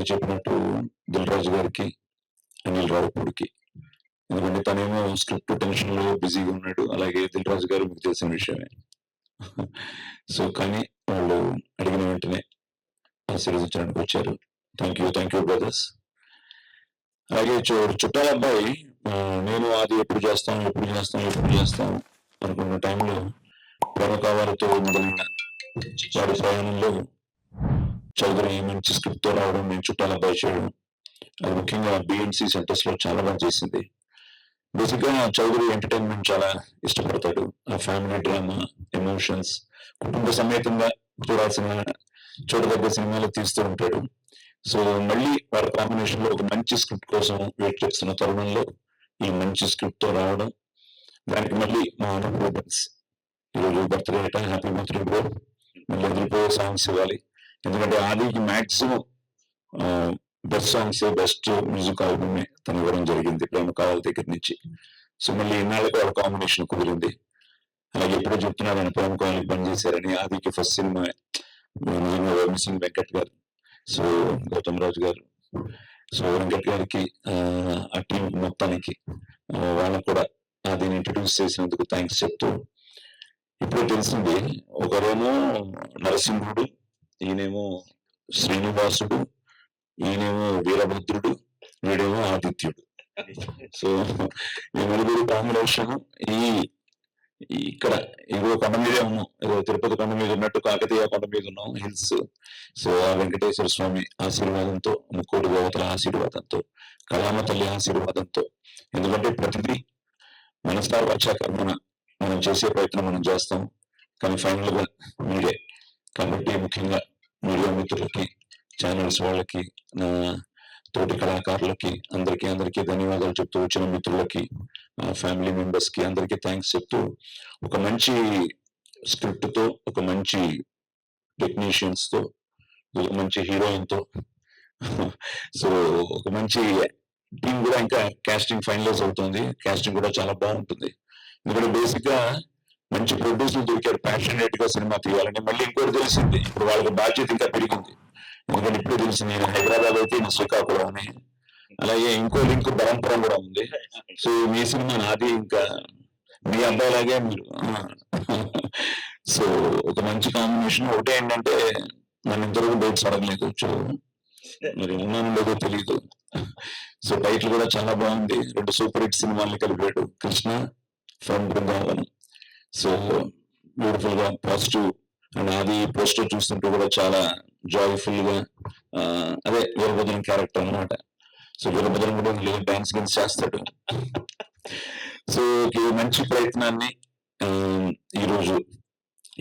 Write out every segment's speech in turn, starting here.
ఆది చెప్పినట్టు దిల్ రాజు గారికి, అనిల్ రావిపూడికి. ఎందుకంటే తనేమో స్క్రిప్ట్ టెన్షన్ లో బిజీగా ఉన్నాడు. అలాగే దిల్ రాజు గారు మీకు తెలిసిన విషయమే. సో కానీ వాళ్ళు అడిగిన వెంటనే ఆశీర్వదించడానికి వచ్చారు. Thank you brothers. అలాగే చుట్టాల అబ్బాయి నేను అది ఎప్పుడు చేస్తాం అనుకున్న టైంలో ప్రేమకావారితో మొదలైన వాడి ప్రయాణంలో చౌదరి మంచి స్క్రిప్ట్ తో రావడం, నేను చుట్టాల అబ్బాయి చేయడం, అది ముఖ్యంగా బిఎన్సి సెంటర్స్ లో చాలా బాగా చేసింది. బేసిక్ గా చౌదరి ఎంటర్టైన్మెంట్ చాలా ఇష్టపడతాడు. ఆ ఫ్యామిలీ డ్రామా, ఎమోషన్స్, కుటుంబ సమేతంగా చూడదగ్గ సినిమాలు తీస్తూ ఉంటాడు. సో మళ్ళీ వాళ్ళ కాంబినేషన్ లో ఒక మంచి స్క్రిప్ట్ కోసం వెయిట్ చేస్తున్న తరుణంలో ఈ మంచి స్క్రిప్ట్ తో రావడం, దానికి మళ్ళీ మా అనుభూతన్స్ ఈరోజు బర్త్డే అట, హ్యాపీ బర్త్డే బ్రో, మళ్ళీ వదిలిపోయే సాంగ్స్ ఇవ్వాలి. ఎందుకంటే ఆదికి maximum best songs, best music album తను ఇవ్వడం జరిగింది ప్రేమ కావాలి దగ్గర నుంచి. సో మళ్ళీ ఇన్నాళ్ళకి వాళ్ళ కాంబినేషన్ కుదిరింది. అలాగే ఎప్పుడో చెప్తున్నారు ఆయన ప్రేమ కావాలి పనిచేశారని. ఆదికి ఫస్ట్ సినిమా నిజంగా మిస్సింగ్ వెంకట్ గారు, సో గౌతమ్ రాజు గారు, సో వెంకట్ గారికి, ఆ టీం మొత్తానికి వాళ్ళకు కూడా దీన్ని ఇంట్రడ్యూస్ చేసినందుకు థ్యాంక్స్ చెప్తూ, ఇప్పుడు తెలిసింది ఒకరేమో నరసింహుడు, ఈయనేమో శ్రీనివాసుడు, ఈయనేమో వీరభద్రుడు, వీడేమో ఆదిత్యుడు. సో ఈ నలుగురు కాంబినేషన్ ఇక్కడ ఇంకో కొండ మీదే ఉన్నాం, ఏదో తిరుపతి కొండ మీద ఉన్నట్టు కాకతీయ కొండ మీద ఉన్నాం, హిల్స్. సో ఆ వెంకటేశ్వర స్వామి ఆశీర్వాదంతో, ముక్కోటి దేవతల ఆశీర్వాదంతో, కళామ తల్లి ఆశీర్వాదంతో, ఎందుకంటే ప్రతిదీ మనసా వాచా కర్మన మనం చేసే ప్రయత్నం మనం చేస్తాం, కానీ ఫైనల్ గా మీరే. కాబట్టి ముఖ్యంగా మీడియా మిత్రులకి, ఛానల్స్ వాళ్ళకి, తోటి కళాకారులకి అందరికీ ధన్యవాదాలు చెప్తూ, వచ్చిన మిత్రులకి, ఫ్యామిలీ మెంబర్స్ కి అందరికీ థ్యాంక్స్ చెప్తూ, ఒక మంచి స్క్రిప్ట్ తో, ఒక మంచి టెక్నీషియన్స్ తో, ఒక మంచి హీరోయిన్ తో, సో ఒక మంచి టీం కూడా ఇంకా కాస్టింగ్ ఫైనలైజ్ అవుతుంది. కాస్టింగ్ కూడా చాలా బాగుంటుంది. ఎందుకంటే బేసిక్ గా మంచి ప్రొడ్యూసర్ దొరికారు ప్యాషనేట్ గా సినిమా తీయాలని. మళ్ళీ ఇంకోటి తెలిసింది, ఇప్పుడు వాళ్ళకి బాధ్యత ఇంకా పెరిగింది. ఎందుకంటే ఇప్పుడు తెలిసింది నేను హైదరాబాద్ అయితే నేను శ్రీకాకుళం అని, అలాగే ఇంకో లింక్ బరంపురం కూడా ఉంది. సో మీ సినిమా నాది, ఇంకా మీ అబ్బాయిలాగే మీరు. సో ఒక మంచి కాంబినేషన్. ఒకటే ఏంటంటే మన ఇంతవరకు డేట్స్ అడగలేదు, మరి ఉన్నాను లేదో తెలియదు. సో టైటిల్ కూడా చాలా బాగుంది. 2 సూపర్ హిట్ సినిమాల్ని కలిపాడు Krishna from Brindavanam. So beautiful గా పాజిటివ్. అండ్ అది పోస్టర్ చూస్తుంటే కూడా చాలా జాయ్ఫుల్ గా, అదే వీరభద్రం క్యారెక్టర్ అనమాట. సో వీరభద్రం కూడా డాన్స్ గన్స్ చేస్తాడు. సో ఈ మంచి ప్రయత్నాన్ని ఈరోజు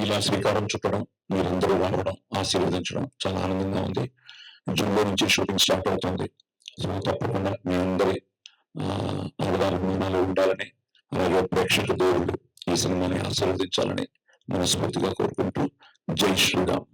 ఇలా శ్రీకారం చుట్టడం, మీరందరూ రావడం, ఆశీర్వదించడం చాలా ఆనందంగా ఉంది. జూన్ లో నుంచి షూటింగ్ స్టార్ట్ అవుతుంది. సో తప్పకుండా మీ అందరి అవగాహన ఉండాలని, అలాగే ప్రేక్షక దేవుళ్ళు ఈ సినిమాని ఆశీర్వదించాలని మనస్ఫూర్తిగా కోరుకుంటూ, జై శ్రీరామ్.